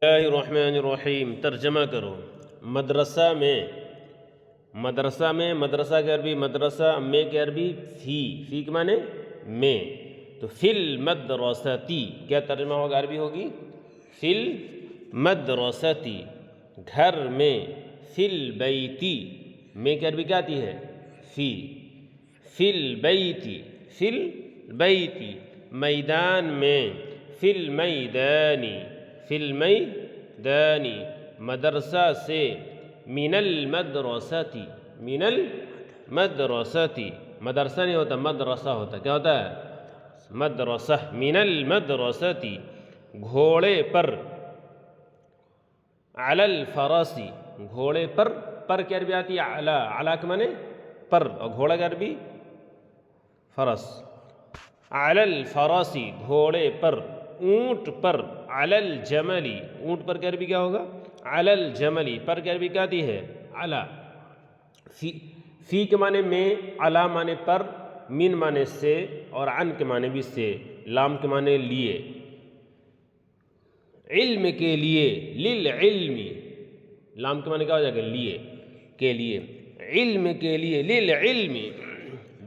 اللہ الرحمن الرحیم ترجمہ کرو۔ مدرسہ میں مدرسہ کے عربی مدرسہ، میں کے عربی فی کے معنی میں، تو فی المدرستی کیا ترجمہ ہوگا؟ عربی ہوگی فی المدرستی گھر میں، فی البیتی میں کے عربی کیا آتی ہے؟ فی البیتی، فی البیتی میدان میں، فی المیدانی، فی المیدانی مدرسہ سے، من المدرستی، من المدرستی مدرسہ نہیں ہوتا مدرسہ ہوتا، کیا ہوتا ہے؟ مدرسہ، من المدرستی گھوڑے پر، علی الفرسی گھوڑے پر کی عربی آتی ہے علا کے معنی پر، اور گھوڑا کی عربی فرس، علی الفرسی گھوڑے پر، اونٹ پر، علی الجملی اونٹ پر کی عربی کیا ہوگا؟ علی الجملی پر کی عربی کیا آتی ہے؟ علا۔ فی کے معنی میں، علا معنی پر، من معنی سے، اور عن کے معنی بھی سے، لام کے معنی لیے، علم کے لیے، للعلم لام کے معنی کیا ہو جائے گا؟ لیے کے لیے، علم کے لیے، للعلم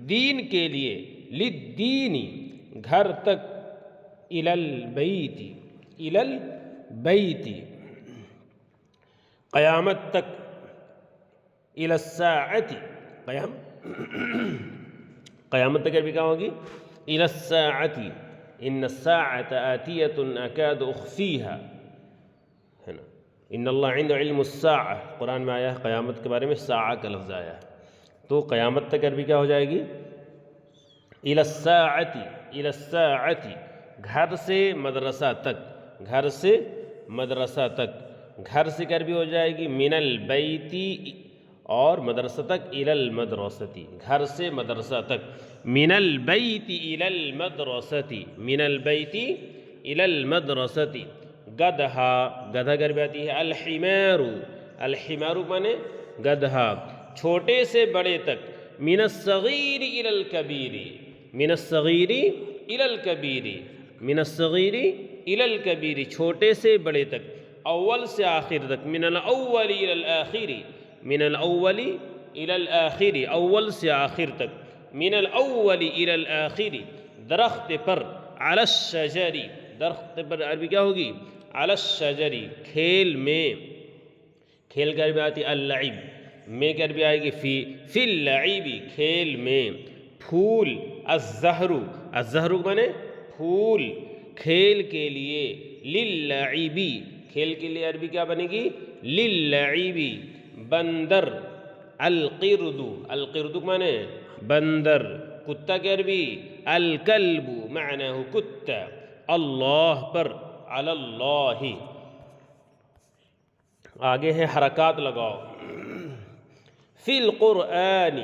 دین کے لیے، للدین گھر تک، الی البیت، الی البیت قیامت تک، الی الساعۃ قیامت تک عربی کیا ہوگی؟ الی الساعۃ ان الساعۃ آتیۃ اکاد اخفیہا، ہے نا، ان اللہ عنده علم الساعہ قرآن میں آیا ہے، قیامت کے بارے میں ساعہ کا لفظ آیا ہے، تو قیامت تک عربی کیا ہو جائے گی؟ الی الساعۃ، الی الساعۃ گھر سے مدرسہ تک، گھر سے مدرسہ تک، گھر سے کی عربی ہو جائے گی من البیتی، اور مدرسہ تک الی المدرستی گھر سے مدرسہ تک، من البیت الی المدرستی، من البیت الی المدرستی گدھا، گدھا کی عربی آتی ہے الحمار، الحمار مانے گدھا، چھوٹے سے بڑے تک، من الصغیر الی الکبیر، من الصغیر الی الکبیر، من الصغیر الی الکبیر چھوٹے سے بڑے تک، اول سے آخر تک، من الاول الی الآخر، من الاول الی الآخر اول سے آخر تک، من الاول الی الآخر درخت پر، علی الشجر درخت پر عربی کیا ہوگی؟ علی الشجر کھیل میں، کھیل کی عربی آتی ہے اللعب، میں کی عربی آئے گی فی اللعب کھیل میں، پھول، الزہر، الزہر مانے پھول کھیل کے لیے، للعب کھیل کے لیے عربی کیا بنے گی؟ للعب بندر، القرد، القرد مانے بندر، کتا کی عربی الکلب معنی کتا، اللہ پر، علی اللہ آگے ہے حرکات لگاؤ، فی القرآن،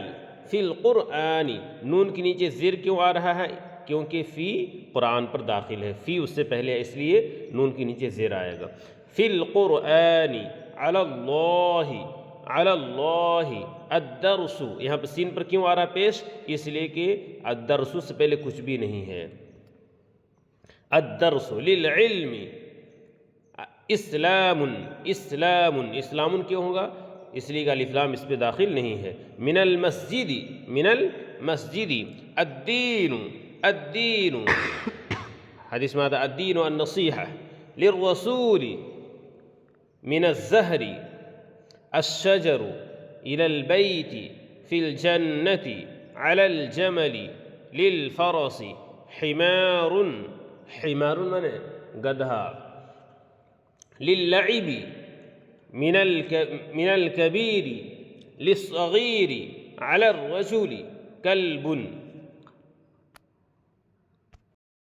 فی القرآن نون کے نیچے زیر کیوں آ رہا ہے؟ کیونکہ فی قرآن پر داخل ہے، فی اس سے پہلے ہے، اس لیے نون کے نیچے زیر آئے گا، فی القرآن، علی اللہ، علی اللہ الدرس یہاں پر سین پر کیوں آ رہا ہے پیش؟ اس لیے کہ الدرس سے پہلے کچھ بھی نہیں ہے، الدرس للعلم، اسلام، اسلام، اسلام کیوں ہوگا؟ اس لیے کہ الف لام اس پہ داخل نہیں ہے، من المسجد، من المسجد الدین، الدین حدیث میں آتا الدین النصیحہ للرسول، من الزہر الشجر الی البیت فی الجنة علی الجمل للفرس حمار، حمار مانے گدھا، للعب من الكبیر للصغیر علی الرجل کلب،